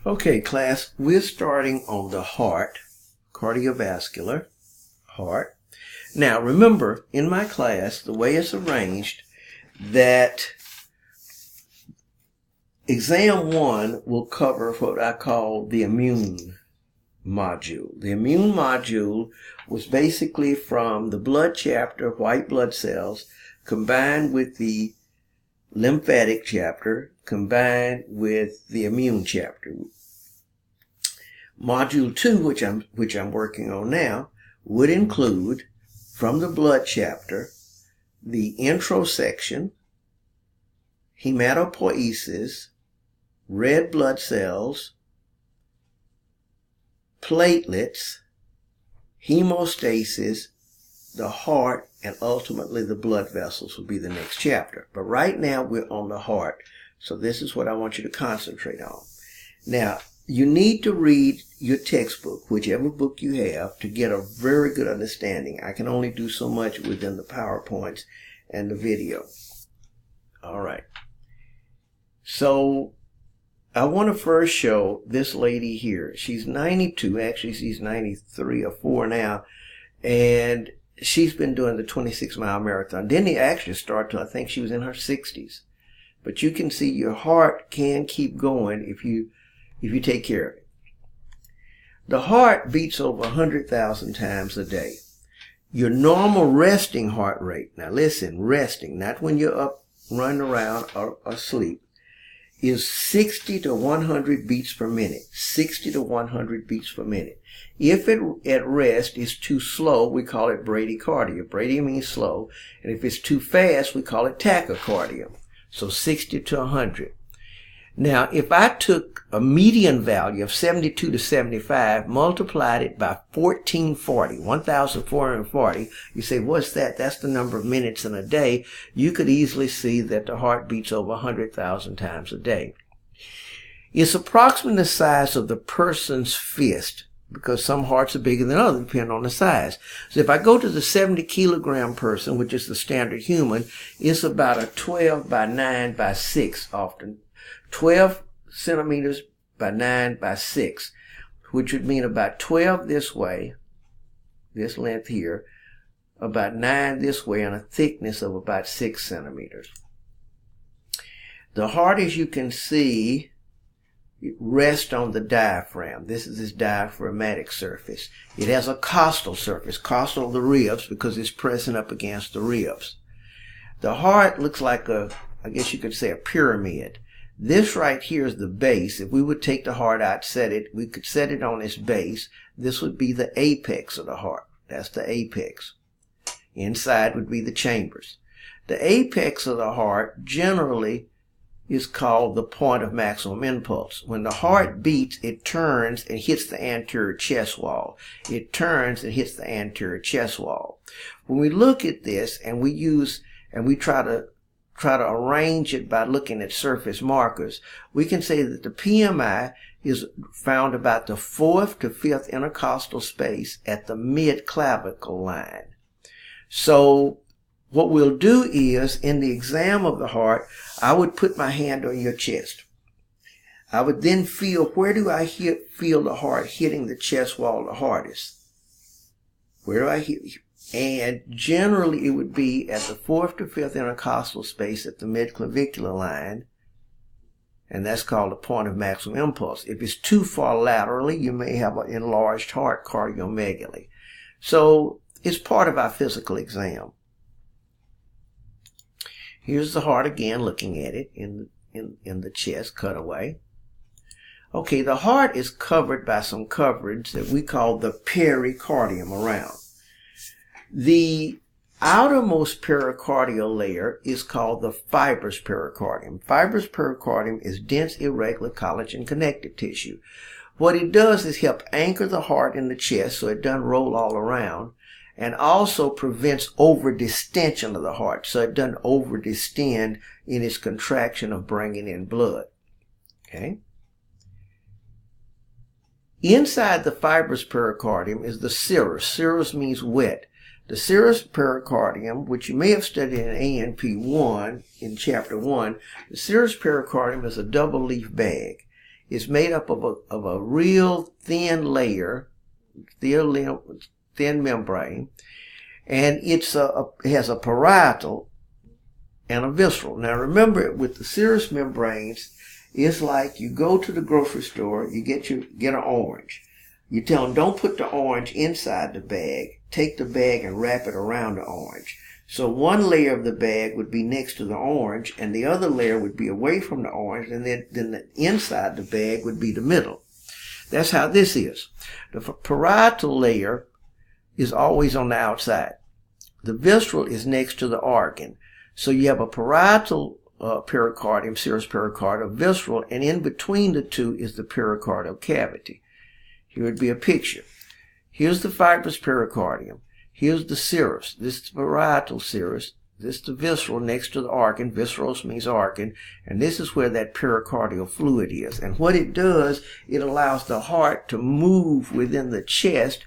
Okay, class, we're starting on the heart, cardiovascular, heart. Now, remember, in my class, the way it's arranged, that exam 1 will cover what I call the immune module. The immune module was basically from the blood chapter, white blood cells, combined with the lymphatic chapter, combined with the immune chapter. Module 2, which I'm working on now, would include, from the blood chapter, the intro section, hematopoiesis, red blood cells, platelets, hemostasis, the heart, and ultimately the blood vessels will be the next chapter. But right now we're on the heart, so this is what I want you to concentrate on. Now, you need to read your textbook, whichever book you have, to get a very good understanding. I can only do so much within the PowerPoints and the video. All right. So I want to first show this lady here. She's 92. Actually, she's 93 or 4 now. And she's been doing the 26-mile marathon. Didn't actually start till I think she was in her 60s. But you can see your heart can keep going if you take care of it. The heart beats over 100,000 times a day. Your normal resting heart rate, now listen, resting, not when you're up, running around, or asleep, is 60 to 100 beats per minute. 60 to 100 beats per minute. If it at rest is too slow, we call it bradycardia. Brady means slow. And if it's too fast, we call it tachycardia. So 60 to 100. Now, if I took a median value of 72 to 75, multiplied it by 1440, you say, what's that? That's the number of minutes in a day. You could easily see that the heart beats over 100,000 times a day. It's approximately the size of the person's fist, because some hearts are bigger than others, depending on the size. So if I go to the 70-kilogram person, which is the standard human, it's about a 12 by 9 by 6 often. 12 centimeters by 9 by 6, which would mean about 12 this way, this length here, about 9 this way, and a thickness of about 6 centimeters. The heart, as you can see, it rests on the diaphragm. This is its diaphragmatic surface. It has a costal surface, costal of the ribs, because it's pressing up against the ribs. The heart looks like I guess you could say a pyramid. This right here is the base. If we would take the heart out, we could set it on its base. This would be the apex of the heart. That's the apex. Inside would be the chambers. The apex of the heart generally is called the point of maximum impulse. When the heart beats, it turns and hits the anterior chest wall. It turns and hits the anterior chest wall. When we look at this and we try to arrange it by looking at surface markers, we can say that the PMI is found about the 4th to 5th intercostal space at the mid-clavicle line. So what we'll do is, in the exam of the heart, I would put my hand on your chest. I would then feel, where do I feel the heart hitting the chest wall the hardest? Where do I hit? And generally it would be at the 4th to 5th intercostal space at the midclavicular line, and that's called the point of maximum impulse. If it's too far laterally, you may have an enlarged heart, cardiomegaly. So it's part of our physical exam. Here's the heart again, looking at it in the chest cutaway. Okay, the heart is covered by some coverage that we call the pericardium around. The outermost pericardial layer is called the fibrous pericardium. Fibrous pericardium is dense, irregular collagen connective tissue. What it does is help anchor the heart in the chest so it doesn't roll all around, and also prevents over-distension of the heart, so it doesn't over-distend in its contraction of bringing in blood. Okay? Inside the fibrous pericardium is the serous. Serous means wet. The serous pericardium, which you may have studied in ANP 1, in chapter 1, the serous pericardium is a double leaf bag. is made up of a real thin layer, thin membrane, and it has a parietal and a visceral. Now remember, with the serous membranes, it's like you go to the grocery store, you get an orange. You tell them, don't put the orange inside the bag. Take the bag and wrap it around the orange. So one layer of the bag would be next to the orange, and the other layer would be away from the orange, and then the inside the bag would be the middle. That's how this is. The parietal layer is always on the outside. The visceral is next to the organ. So you have a parietal pericardium, serous pericardium, visceral, and in between the two is the pericardial cavity. Here would be a picture. Here's the fibrous pericardium. Here's the serous. This is the parietal serous. This is the visceral next to the organ. Viscerous means organ. And this is where that pericardial fluid is. And what it does, it allows the heart to move within the chest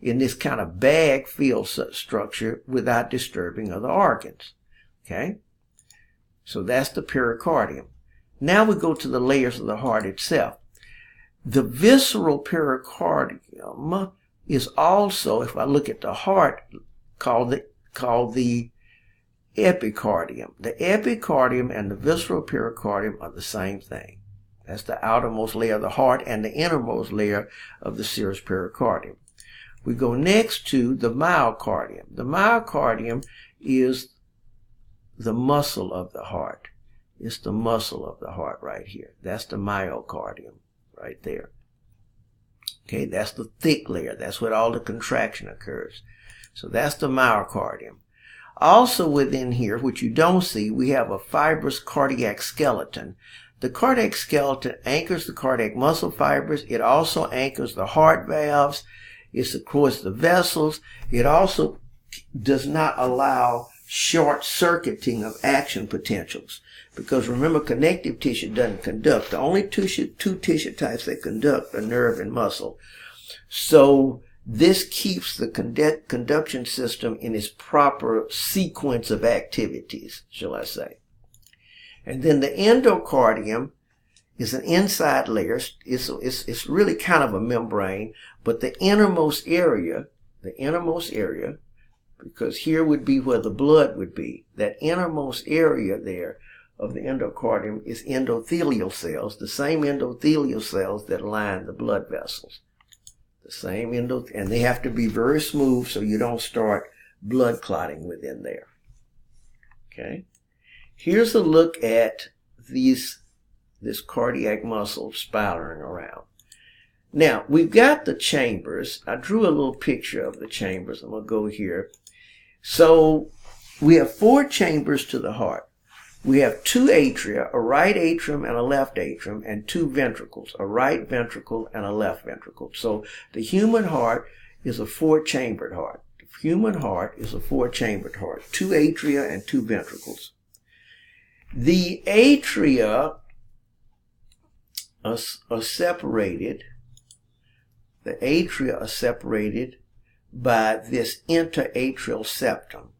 in this kind of bag field structure without disturbing other organs. Okay? So that's the pericardium. Now we go to the layers of the heart itself. The visceral pericardium is also, if I look at the heart, called the epicardium. The epicardium and the visceral pericardium are the same thing. That's the outermost layer of the heart and the innermost layer of the serous pericardium. We go next to the myocardium. The myocardium is the muscle of the heart. It's the muscle of the heart right here. That's the myocardium right there. Okay, that's the thick layer. That's where all the contraction occurs. So that's the myocardium. Also within here, which you don't see, we have a fibrous cardiac skeleton. The cardiac skeleton anchors the cardiac muscle fibers. It also anchors the heart valves. It supports the vessels. It also does not allow short-circuiting of action potentials. Because remember, connective tissue doesn't conduct. The only two tissue types that conduct are nerve and muscle. So this keeps the conduction system in its proper sequence of activities, shall I say. And then the endocardium is an inside layer. It's really kind of a membrane, but the innermost area, because here would be where the blood would be, that innermost area there of the endocardium is endothelial cells, the same endothelial cells that line the blood vessels. The same and they have to be very smooth so you don't start blood clotting within there. Okay? Here's a look at this cardiac muscle spiraling around. Now, we've got the chambers. I drew a little picture of the chambers. I'm going to go here. So, we have 4 chambers to the heart. We have 2 atria, a right atrium and a left atrium, and 2 ventricles, a right ventricle and a left ventricle. So the human heart is a 4-chambered heart. The human heart is a 4-chambered heart, 2 atria and 2 ventricles. The atria are separated. The atria are separated by this interatrial septum.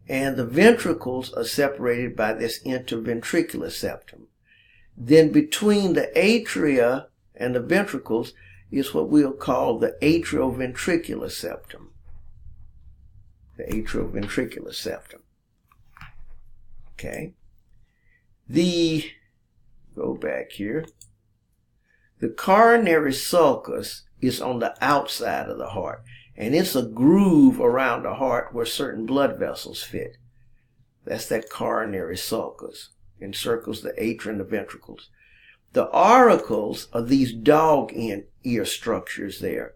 And the ventricles are separated by this interventricular septum. Then between the atria and the ventricles is what we'll call the atrioventricular septum. The atrioventricular septum. Okay. Go back here. The coronary sulcus is on the outside of the heart. And it's a groove around the heart where certain blood vessels fit. That's that coronary sulcus. Encircles the atria and the ventricles. The auricles are these dog ear structures there.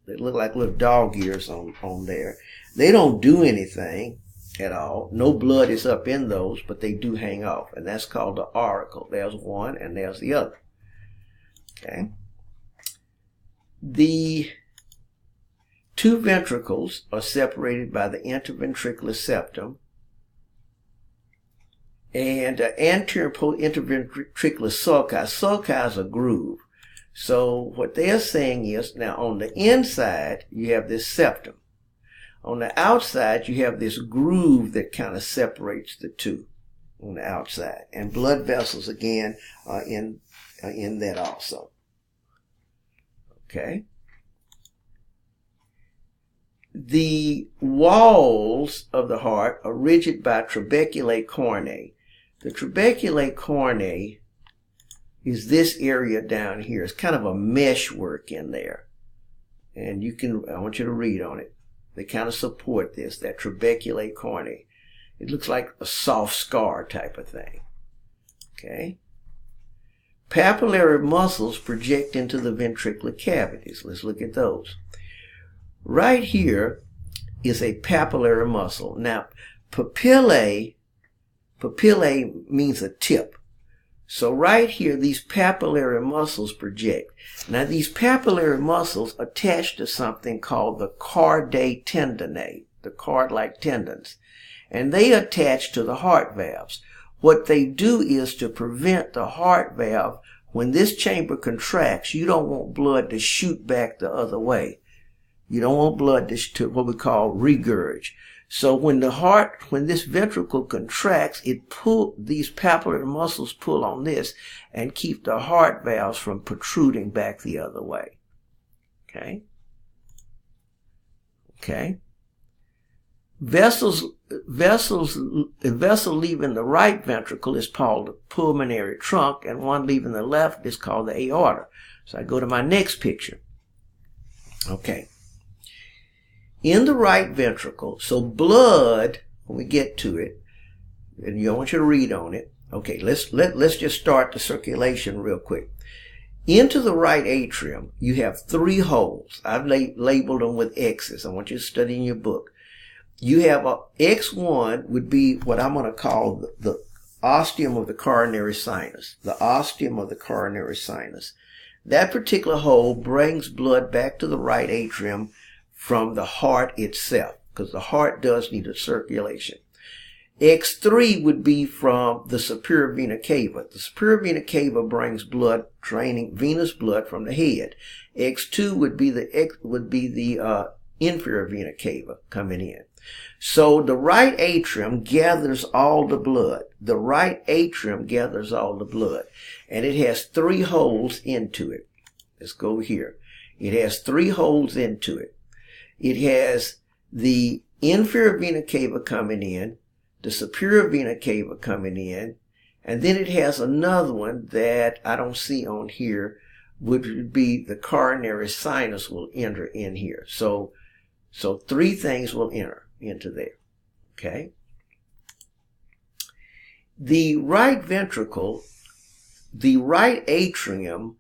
They look like little dog ears on there. They don't do anything at all. No blood is up in those, but they do hang off. And that's called the auricle. There's one and there's the other. Okay. The 2 ventricles are separated by the interventricular septum, and anterior interventricular sulci. Sulci is a groove. So what they're saying is, now on the inside you have this septum. On the outside you have this groove that kind of separates the two. on the outside. And blood vessels, again, are in that also. Okay. The walls of the heart are rigid by trabeculae corneae. The trabeculae corneae is this area down here. It's kind of a meshwork in there. And I want you to read on it. They kind of support this, that trabeculae corneae. It looks like a soft scar type of thing. Okay. Papillary muscles project into the ventricular cavities. Let's look at those. Right here is a papillary muscle. Now, papillae means a tip. So right here, these papillary muscles project. Now, these papillary muscles attach to something called the cardae tendonae, the card-like tendons, and they attach to the heart valves. What they do is to prevent the heart valve, when this chamber contracts, you don't want blood to shoot back the other way. You don't want blood to what we call regurge. So when this ventricle contracts, these papillary muscles pull on this and keep the heart valves from protruding back the other way. Okay? Okay? A vessel leaving the right ventricle is called the pulmonary trunk, and one leaving the left is called the aorta. So I go to my next picture. Okay. In the right ventricle, so blood, when we get to it, and I want you to read on it. Okay, let's just start the circulation real quick. Into the right atrium, you have 3 holes. I've labeled them with X's. I want you to study in your book. You have X1 would be what I'm going to call the ostium of the coronary sinus. The ostium of the coronary sinus. That particular hole brings blood back to the right atrium from the heart itself, because the heart does need a circulation. X3 would be from the superior vena cava. The superior vena cava brings blood, draining venous blood from the head. X2 would be the inferior vena cava coming in. So the right atrium gathers all the blood. The right atrium gathers all the blood, and it has 3 holes into it. Let's go here. It has 3 holes into it. It has the inferior vena cava coming in, the superior vena cava coming in, and then it has another one that I don't see on here, which would be the coronary sinus will enter in here. So 3 things will enter into there. Okay? The right ventricle, the right atrium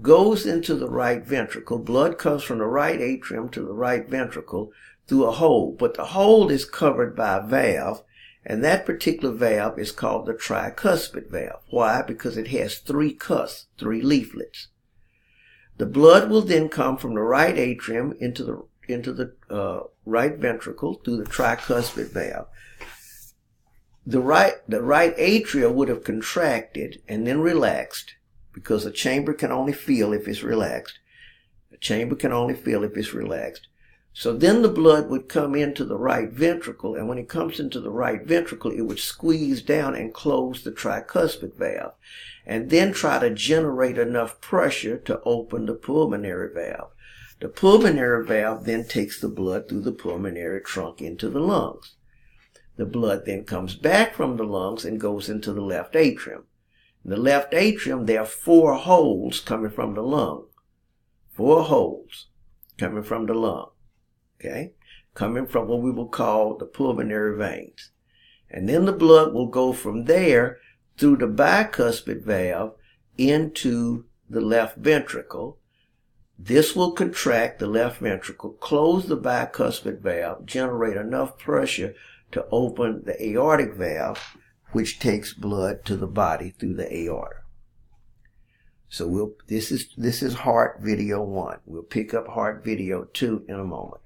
goes into the right ventricle. Blood comes from the right atrium to the right ventricle through a hole, but the hole is covered by a valve, and that particular valve is called the tricuspid valve. Why? Because it has 3 cusps, 3 leaflets. The blood will then come from the right atrium into the right ventricle through the tricuspid valve. The right atria would have contracted and then relaxed, because a chamber can only feel if it's relaxed. A chamber can only feel if it's relaxed. So then the blood would come into the right ventricle, and when it comes into the right ventricle, it would squeeze down and close the tricuspid valve, and then try to generate enough pressure to open the pulmonary valve. The pulmonary valve then takes the blood through the pulmonary trunk into the lungs. The blood then comes back from the lungs and goes into the left atrium. In the left atrium, there are 4 holes coming from the lung. 4 holes coming from the lung. Okay? Coming from what we will call the pulmonary veins. And then the blood will go from there through the bicuspid valve into the left ventricle. This will contract the left ventricle, close the bicuspid valve, generate enough pressure to open the aortic valve, which takes blood to the body through the aorta. So this is heart video 1. We'll pick up heart video 2 in a moment.